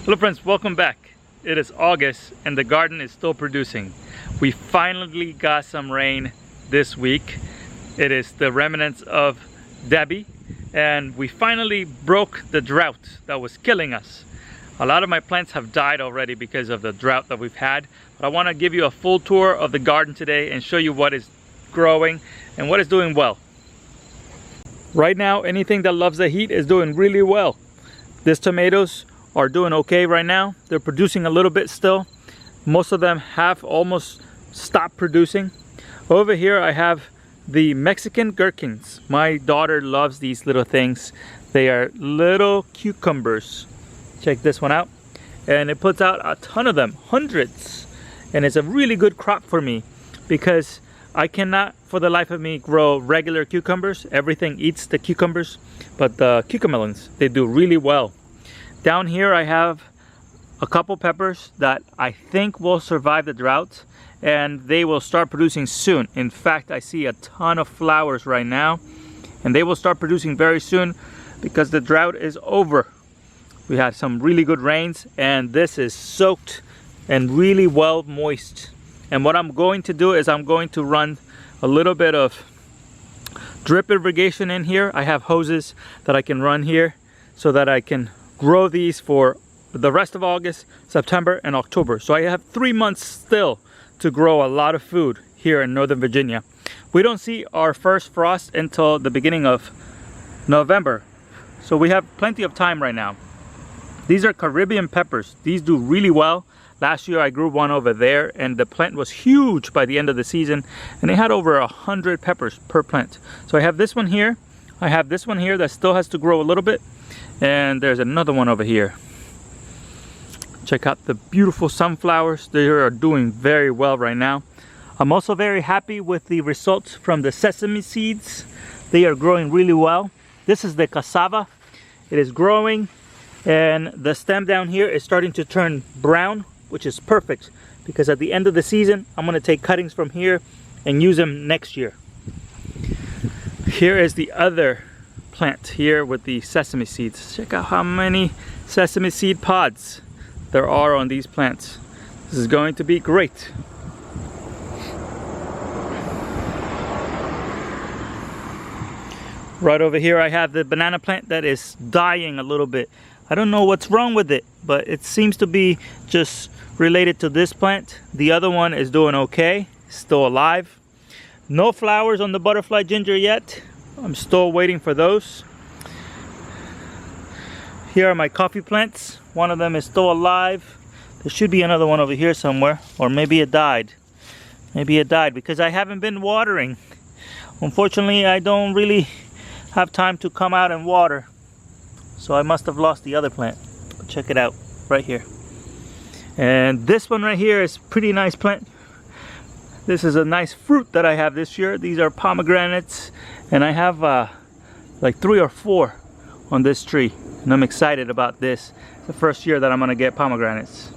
Hello friends, welcome back. It is August and the garden is still producing. We finally got some rain this week. It is the remnants of Debbie and we finally broke the drought that was killing us. A lot of my plants have died already because of the drought that we've had, but I want to give you a full tour of the garden today and show you what is growing and what is doing well. Right now, anything that loves the heat is doing really well. These tomatoes are doing okay right now. They're producing a little bit still. Most of them have almost stopped producing. Over here I have the Mexican gherkins. My daughter loves these little things. They are little cucumbers. Check this one out. And it puts out a ton of them, hundreds. And it's a really good crop for me because I cannot for the life of me grow regular cucumbers. Everything eats the cucumbers, but the cucamelons, they do really well. Down here I have a couple peppers that I think will survive the drought and they will start producing soon. In fact, I see a ton of flowers right now and they will start producing very soon because the drought is over. We had some really good rains and this is soaked and really well moist. And what I'm going to do is I'm going to run a little bit of drip irrigation in here. I have hoses that I can run here so that I can grow these for the rest of August, September, and October. So I have 3 months still to grow a lot of food here in Northern Virginia. We don't see our first frost until the beginning of November. So we have plenty of time right now. These are Caribbean peppers. These do really well. Last year I grew one over there and the plant was huge by the end of the season and they had over 100 peppers per plant. So I have this one here. I have this one here that still has to grow a little bit. And there's another one over here. Check out the beautiful sunflowers. They are doing very well right now. I'm also very happy with the results from the sesame seeds. They are growing really well. This is the cassava. It is growing and the stem down here is starting to turn brown, which is perfect because at the end of the season I'm going to take cuttings from here and use them next year. Here is the other plant here with the sesame seeds. Check out how many sesame seed pods there are on these plants. This is going to be great. Right over here I have the banana plant that is dying a little bit. I don't know what's wrong with it, but it seems to be just related to this plant. The other one is doing okay, still alive. No flowers on the butterfly ginger yet. I'm still waiting for those. Here are my coffee plants. One of them is still alive. There should be another one over here somewhere, or maybe it died. Maybe it died because I haven't been watering. Unfortunately, I don't really have time to come out and water. So I must have lost the other plant. But check it out right here. And this one right here is a pretty nice plant. This is a nice fruit that I have this year. These are pomegranates and I have like 3 or 4 on this tree and I'm excited about this. It's the first year that I'm gonna get pomegranates.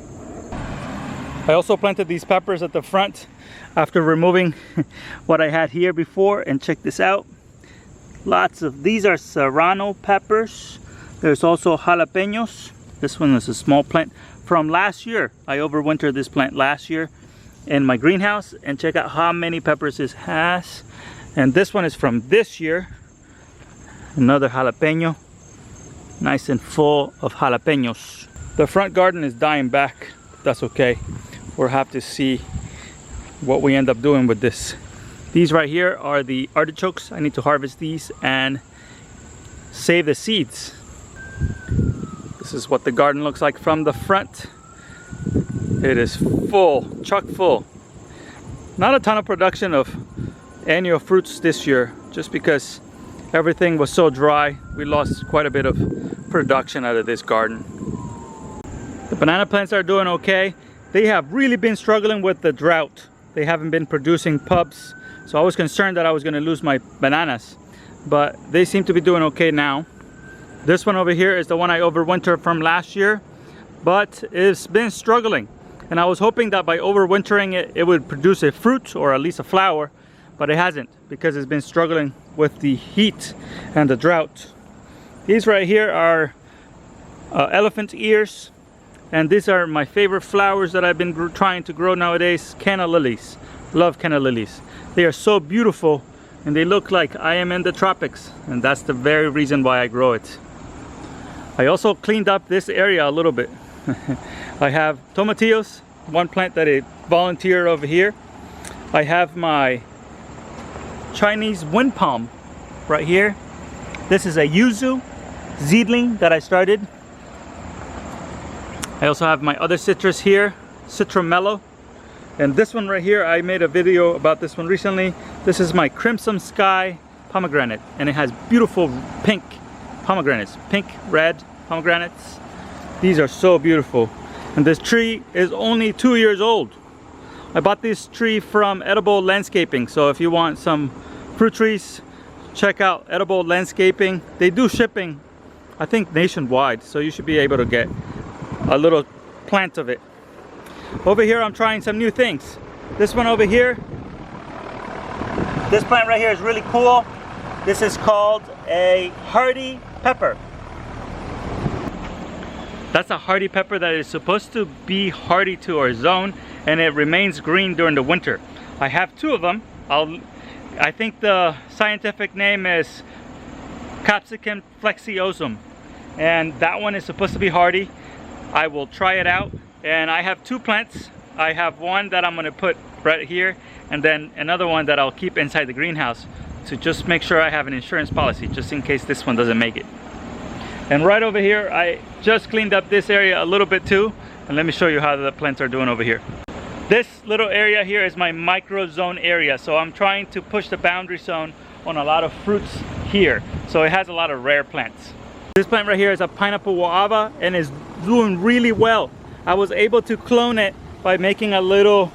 I also planted these peppers at the front after removing what I had here before, and check this out. Lots of these are serrano peppers. There's also jalapenos. This one is a small plant from last year. I overwintered this plant last year in my greenhouse, and check out how many peppers this has. And this one is from this year. Another jalapeno, nice and full of jalapenos. The front garden is dying back. That's okay. We'll have to see what we end up doing with this. These right here are the artichokes. I need to harvest these and save the seeds. This is what the garden looks like from the front. It is full, chock full. Not a ton of production of annual fruits this year, just because everything was so dry. We lost quite a bit of production out of this garden. The banana plants are doing okay. They have really been struggling with the drought. They haven't been producing pups, so I was concerned that I was going to lose my bananas, but they seem to be doing okay now. This one over here is the one I overwintered from last year, but it's been struggling. And I was hoping that by overwintering it, it would produce a fruit or at least a flower, but it hasn't because it's been struggling with the heat and the drought. These right here are elephant ears. And these are my favorite flowers that I've been trying to grow nowadays, canna lilies. Love canna lilies. They are so beautiful and they look like I am in the tropics, and that's the very reason why I grow it. I also cleaned up this area a little bit. I have tomatillos, one plant that I volunteered over here. I have my Chinese wind palm right here. This is a yuzu seedling that I started. I also have my other citrus here, Citramello. And this one right here, I made a video about this one recently. This is my Crimson Sky pomegranate, and it has beautiful pink pomegranates, pink, red pomegranates. These are so beautiful. And this tree is only 2 years old. I bought this tree from Edible Landscaping, so if you want some fruit trees, check out Edible Landscaping. They do shipping, I think, nationwide, so you should be able to get a little plant of it. Over here I'm trying some new things. This one over here, this plant right here is really cool. This is called a hardy pepper. That's a hardy pepper that is supposed to be hardy to our zone, and it remains green during the winter. I have two of them. I think the scientific name is Capsicum flexiosum, and that one is supposed to be hardy. I will try it out, and I have two plants. I have one that I'm going to put right here, and then another one that I'll keep inside the greenhouse to just make sure I have an insurance policy just in case this one doesn't make it. And right over here, I just cleaned up this area a little bit too, and let me show you how the plants are doing over here. This little area here is my micro zone area, so I'm trying to push the boundary zone on a lot of fruits here, so it has a lot of rare plants. This plant right here is a pineapple guava and is doing really well. I was able to clone it by making a little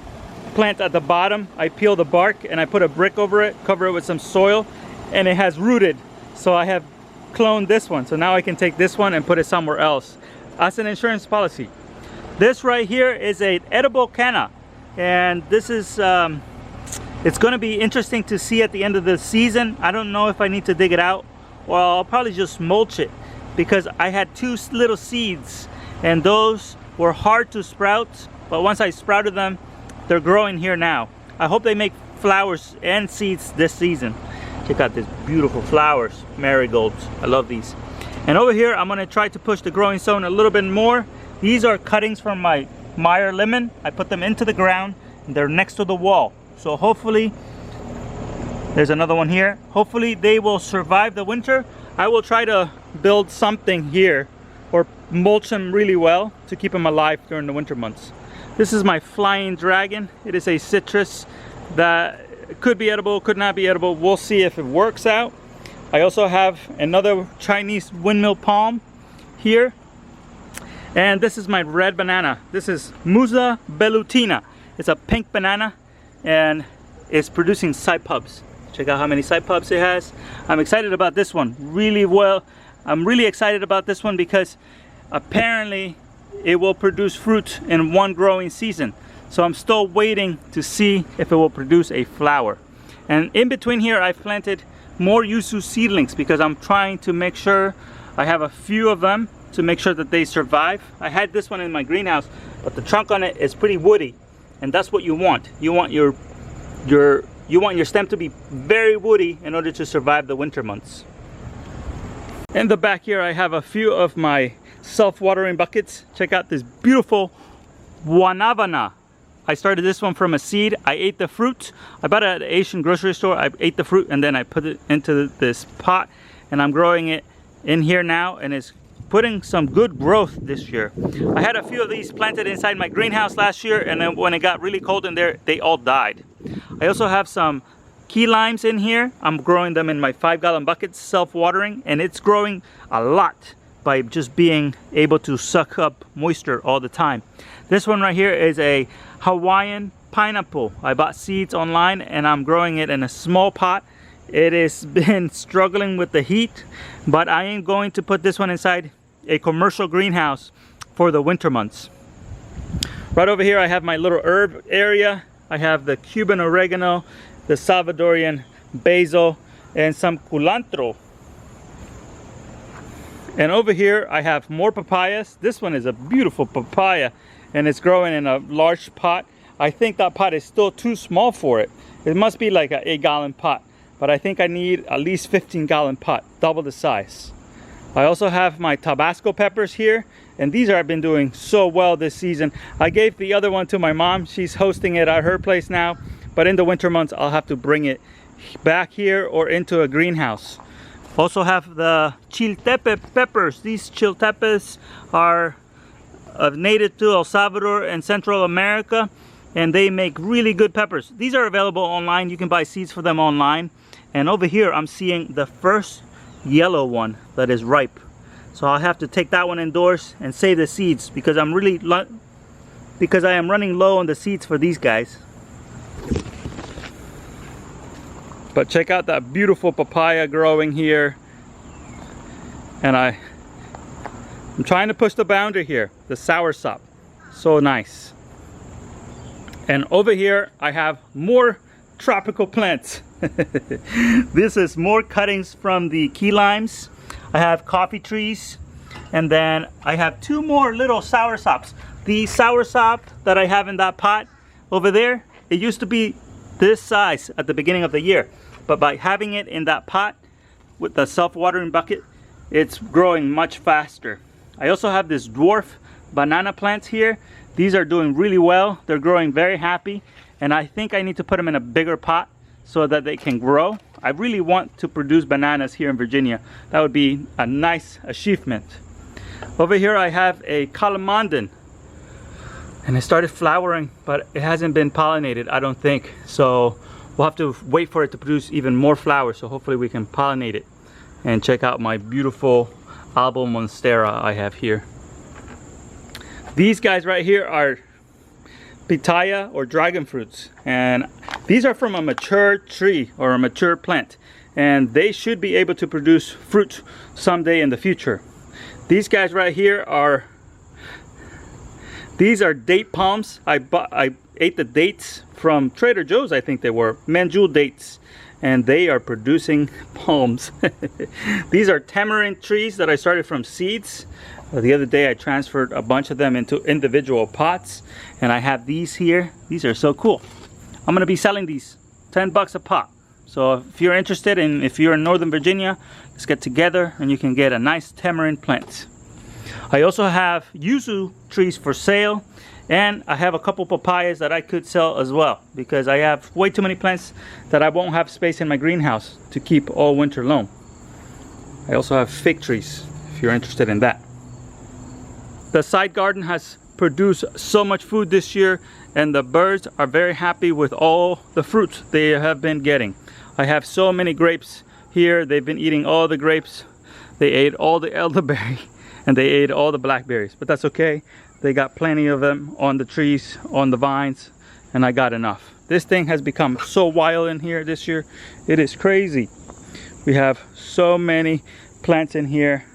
plant at the bottom. I peel the bark and I put a brick over it, cover it with some soil, and it has rooted. So I have cloned this one, so now I can take this one and put it somewhere else as an insurance policy. This right here is an edible canna, and this is it's going to be interesting to see at the end of the season. I don't know if I need to dig it out. Well, I'll probably just mulch it, because I had two little seeds and those were hard to sprout, but once I sprouted them, they're growing here now. I hope they make flowers and seeds this season. Check out these beautiful flowers, marigolds. I love these. And over here, I'm going to try to push the growing zone a little bit more. These are cuttings from my Meyer lemon. I put them into the ground and they're next to the wall. So hopefully, there's another one here. Hopefully they will survive the winter. I will try to build something here or mulch them really well to keep them alive during the winter months. This is my flying dragon. It is a citrus that could be edible, could not be edible. We'll see if it works out. I also have another Chinese windmill palm here. And this is my red banana. This is Musa velutina. It's a pink banana and it's producing cypubs. Check out how many cypubs it has. I'm excited about this one really well. I'm really excited about this one because apparently it will produce fruit in one growing season. So I'm still waiting to see if it will produce a flower. And in between here, I've planted more yuzu seedlings because I'm trying to make sure I have a few of them to make sure that they survive. I had this one in my greenhouse, but the trunk on it is pretty woody, and that's what you want. You want your stem to be very woody in order to survive the winter months. In the back here, I have a few of my self-watering buckets. Check out this beautiful guanabana. I started this one from a seed. I ate the fruit. I bought it at the Asian grocery store. I ate the fruit and then I put it into this pot, and I'm growing it in here now, and it's putting some good growth this year. I had a few of these planted inside my greenhouse last year, and then when it got really cold in there, they all died. I also have some key limes in here. I'm growing them in my 5-gallon buckets, self-watering, and it's growing a lot by just being able to suck up moisture all the time. This one right here is a Hawaiian pineapple. I bought seeds online and I'm growing it in a small pot. It has been struggling with the heat, but I am going to put this one inside a commercial greenhouse for the winter months. Right over here I have my little herb area. I have the Cuban oregano, the Salvadorian basil, and some culantro. And over here I have more papayas. This one is a beautiful papaya and it's growing in a large pot. I think that pot is still too small for it. It must be like an 8-gallon pot, but I think I need at least 15-gallon pot, double the size. I also have my Tabasco peppers here, and these have been doing so well this season. I gave the other one to my mom. She's hosting it at her place now, but in the winter months I'll have to bring it back here or into a greenhouse. Also have the chiltepe peppers. These chiltepes are native to El Salvador and Central America, and they make really good peppers. These are available online. You can buy seeds for them online. And over here I'm seeing the first yellow one that is ripe. So I'll have to take that one indoors and save the seeds because I am running low on the seeds for these guys. But check out that beautiful papaya growing here. And I'm trying to push the boundary here. The soursop, so nice. And over here I have more tropical plants. This is more cuttings from the key limes. I have coffee trees, and then I have 2 more little soursops. The soursop that I have in that pot over there, it used to be this size at the beginning of the year, but by having it in that pot with the self-watering bucket, it's growing much faster. I also have this dwarf banana plants here. These are doing really well. They're growing very happy, and I think I need to put them in a bigger pot so that they can grow. I really want to produce bananas here in Virginia. That would be a nice achievement. Over here I have a calamondin, and it started flowering, but it hasn't been pollinated, I don't think. So we'll have to wait for it to produce even more flowers, so hopefully we can pollinate it. And check out my beautiful Alba monstera I have here. These guys right here are pitaya or dragon fruits, and these are from a mature tree or a mature plant, and they should be able to produce fruit someday in the future. These guys right here are date palms. I ate the dates from Trader Joe's, I think they were Manjul dates, and they are producing palms. These are tamarind trees that I started from seeds. The other day I transferred a bunch of them into individual pots, and I have these here. These are so cool. I'm gonna be selling these 10 bucks a pop. So if you're interested, and if you're in Northern Virginia, let's get together and you can get a nice tamarind plant. I also have yuzu trees for sale, and I have a couple papayas that I could sell as well, because I have way too many plants that I won't have space in my greenhouse to keep all winter long. I also have fig trees if you're interested in that. The side garden has produced so much food this year, and the birds are very happy with all the fruits they have been getting. I have so many grapes here. They've been eating all the grapes. They ate all the elderberry and they ate all the blackberries, but that's okay. They got plenty of them on the trees, on the vines, and I got enough. This thing has become so wild in here this year. It is crazy. We have so many plants in here,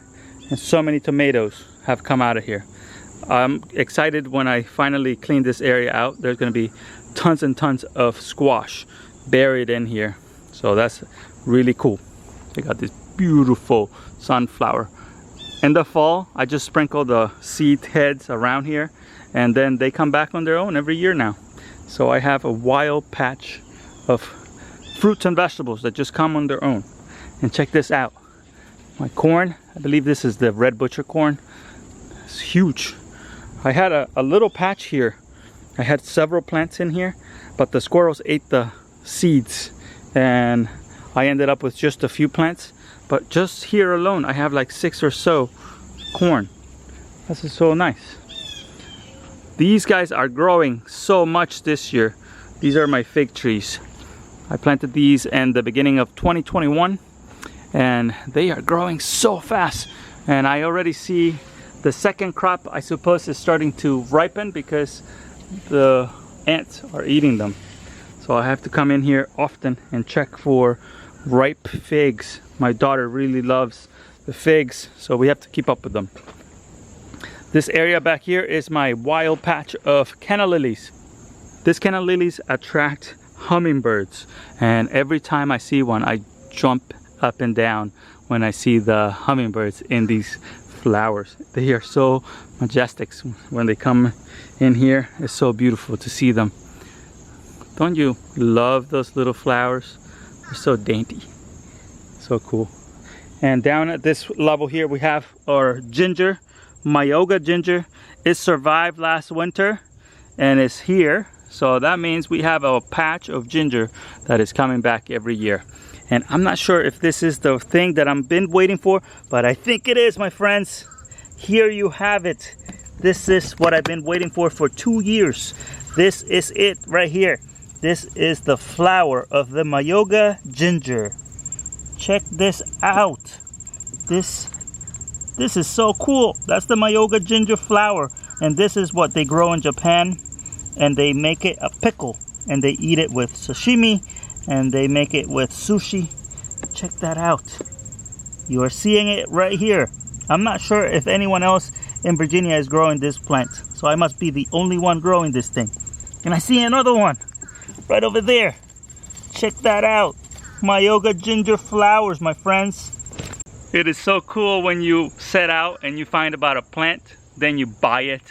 and so many tomatoes have come out of here. I'm excited when I finally clean this area out. There's going to be tons and tons of squash buried in here, so that's really cool. I got this beautiful sunflower. In the fall, I just sprinkle the seed heads around here, and then they come back on their own every year now. So I have a wild patch of fruits and vegetables that just come on their own. And check this out. My corn, I believe this is the red butcher corn. It's huge. I had a little patch here. I had several plants in here, but the squirrels ate the seeds, and I ended up with just a few plants. But just here alone, I have like 6 or so corn. This is so nice. These guys are growing so much this year. These are my fig trees. I planted these in the beginning of 2021, and they are growing so fast. And I already see the second crop, I suppose, is starting to ripen because the ants are eating them. So I have to come in here often and check for ripe figs. My daughter really loves the figs, so we have to keep up with them. This area back here is my wild patch of canna lilies. This canna lilies attract hummingbirds, and every time I see one, I jump up and down when I see the hummingbirds in these flowers. They are so majestic when they come in here. It's so beautiful to see them. Don't you love those little flowers? They're so dainty, so cool. And down at this level here we have our ginger, Myoga ginger. It survived last winter and is here, so that means we have a patch of ginger that is coming back every year. And I'm not sure if this is the thing that I've been waiting for, but I think it is, my friends. Here you have it. This is what I've been waiting for 2 years. This is it right here. This is the flower of the Myoga ginger. Check this out. This is so cool. That's the Myoga ginger flower, and this is what they grow in Japan, and they make it a pickle, and they eat it with sashimi, and they make it with sushi. Check that out. You are seeing it right here. I'm not sure if anyone else in Virginia is growing this plant, so I must be the only one growing this thing. And I see another one right over there. Check that out. Myoga ginger flowers, my friends. It is so cool when you set out and you find about a plant, then you buy it,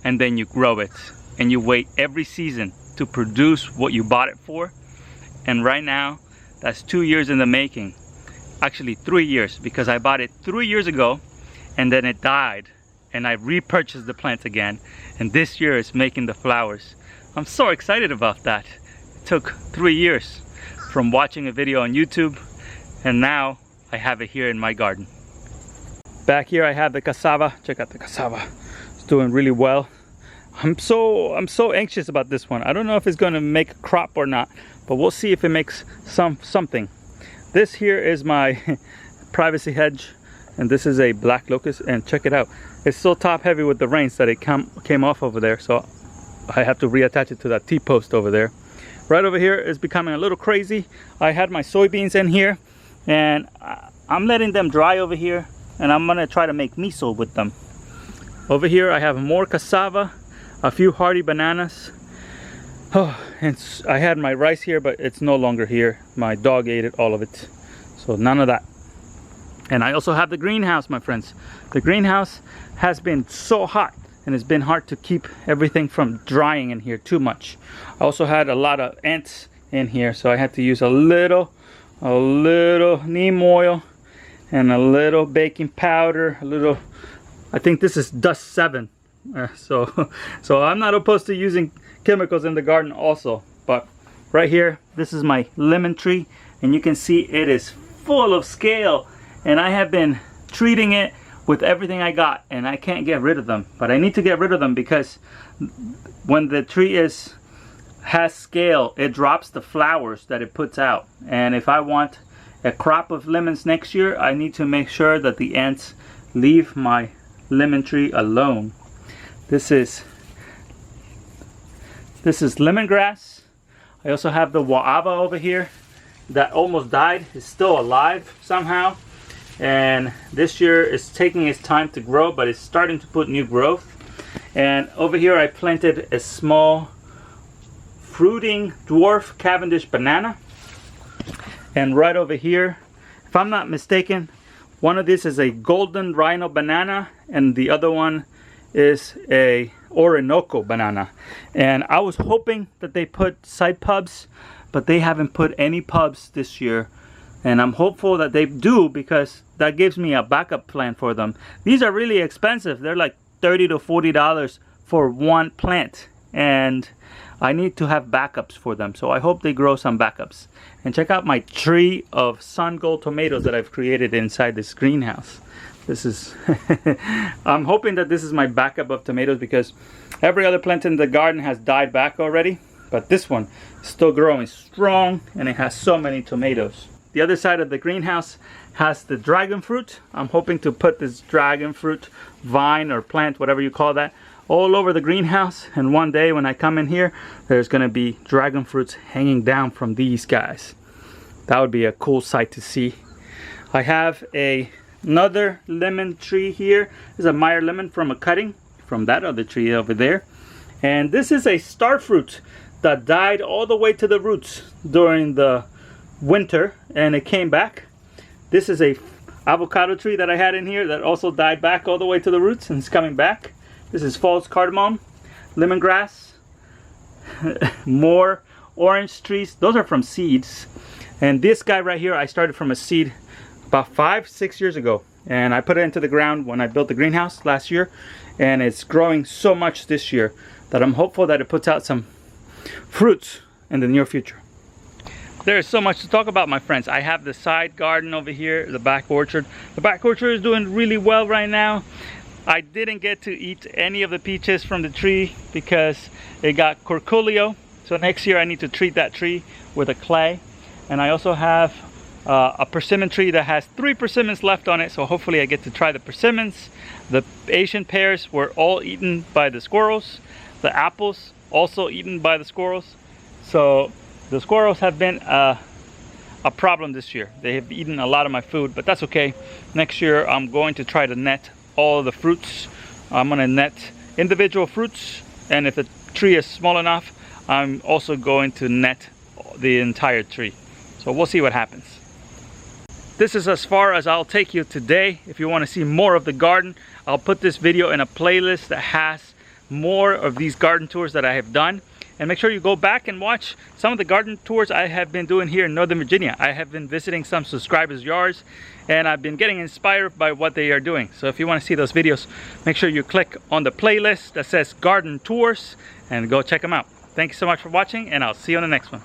and then you grow it, and you wait every season to produce what you bought it for. And right now, that's 2 years in the making. Actually 3 years, because I bought it 3 years ago and then it died, and I repurchased the plant again, and this year it's making the flowers. I'm so excited about that. It took 3 years from watching a video on YouTube, and now I have it here in my garden. Back here I have the cassava. Check out the cassava. It's doing really well. I'm so anxious about this one. I don't know if it's going to make a crop or not, but we'll see if it makes something. This here is my privacy hedge, and this is a black locust, and check it out. It's so top heavy with the rains that it came off over there, so I have to reattach it to that T-post over there. Right over here is becoming a little crazy. I had my soybeans in here, and I'm letting them dry over here, and I'm gonna try to make miso with them. Over here I have more cassava, a few hardy bananas. Oh, and I had my rice here, but it's no longer here. My dog ate it, all of it, so none of that. And I also have the greenhouse, my friends. The greenhouse has been so hot, and it's been hard to keep everything from drying in here too much. I also had a lot of ants in here, so I had to use a little neem oil and a little baking powder, I think this is dust 7. So I'm not opposed to using chemicals in the garden also. But right here, this is my lemon tree, and you can see it is full of scale, and I have been treating it with everything I got, and I can't get rid of them. But I need to get rid of them because when the tree has scale, it drops the flowers that it puts out. And if I want a crop of lemons next year, I need to make sure that the ants leave my lemon tree alone. This is lemongrass. I also have the guava over here that almost died. It's still alive somehow, and this year it's taking its time to grow, but it's starting to put new growth. And over here I planted a small fruiting dwarf Cavendish banana. And right over here, if I'm not mistaken, one of these is a golden rhino banana, and the other one is a Orinoco banana. And I was hoping that they put side pubs, but they haven't put any pubs this year, and I'm hopeful that they do, because that gives me a backup plan for them. These are really expensive. They're like $30 to $40 for one plant, and I need to have backups for them, so I hope they grow some backups. And check out my tree of sun gold tomatoes that I've created inside this greenhouse. This is I'm hoping that this is my backup of tomatoes, because every other plant in the garden has died back already, but this one is still growing strong, and it has so many tomatoes. The other side of the greenhouse has the dragon fruit. I'm hoping to put this dragon fruit vine or plant, whatever you call that, all over the greenhouse, and one day when I come in here, there's gonna be dragon fruits hanging down from these guys. That would be a cool sight to see. I have another lemon tree here. This is a Meyer lemon from a cutting from that other tree over there, and this is a star fruit that died all the way to the roots during the winter, and it came back. This is avocado tree that I had in here that also died back all the way to the roots and it's coming back. This is false cardamom, lemongrass, more orange trees. Those are from seeds. And this guy right here, I started from a seed about 5-6 years ago. And I put it into the ground when I built the greenhouse last year. And it's growing so much this year that I'm hopeful that it puts out some fruits in the near future. There is so much to talk about, my friends. I have the side garden over here, the back orchard. The back orchard is doing really well right now. I didn't get to eat any of the peaches from the tree because it got curculio. So next year I need to treat that tree with a clay. And I also have a persimmon tree that has 3 persimmons left on it, so hopefully I get to try the persimmons. The Asian pears were all eaten by the squirrels. The apples also eaten by the squirrels. So the squirrels have been a problem this year. They have eaten a lot of my food, but that's okay. Next year I'm going to try to net all of the fruits. I'm going to net individual fruits, and if the tree is small enough, I'm also going to net the entire tree. So we'll see what happens. This is as far as I'll take you today. If you want to see more of the garden, I'll put this video in a playlist that has more of these garden tours that I have done. And make sure you go back and watch some of the garden tours I have been doing here in Northern Virginia. I have been visiting some subscribers' yards and I've been getting inspired by what they are doing. So if you want to see those videos, make sure you click on the playlist that says garden tours and go check them out. Thank you so much for watching, and I'll see you on the next one.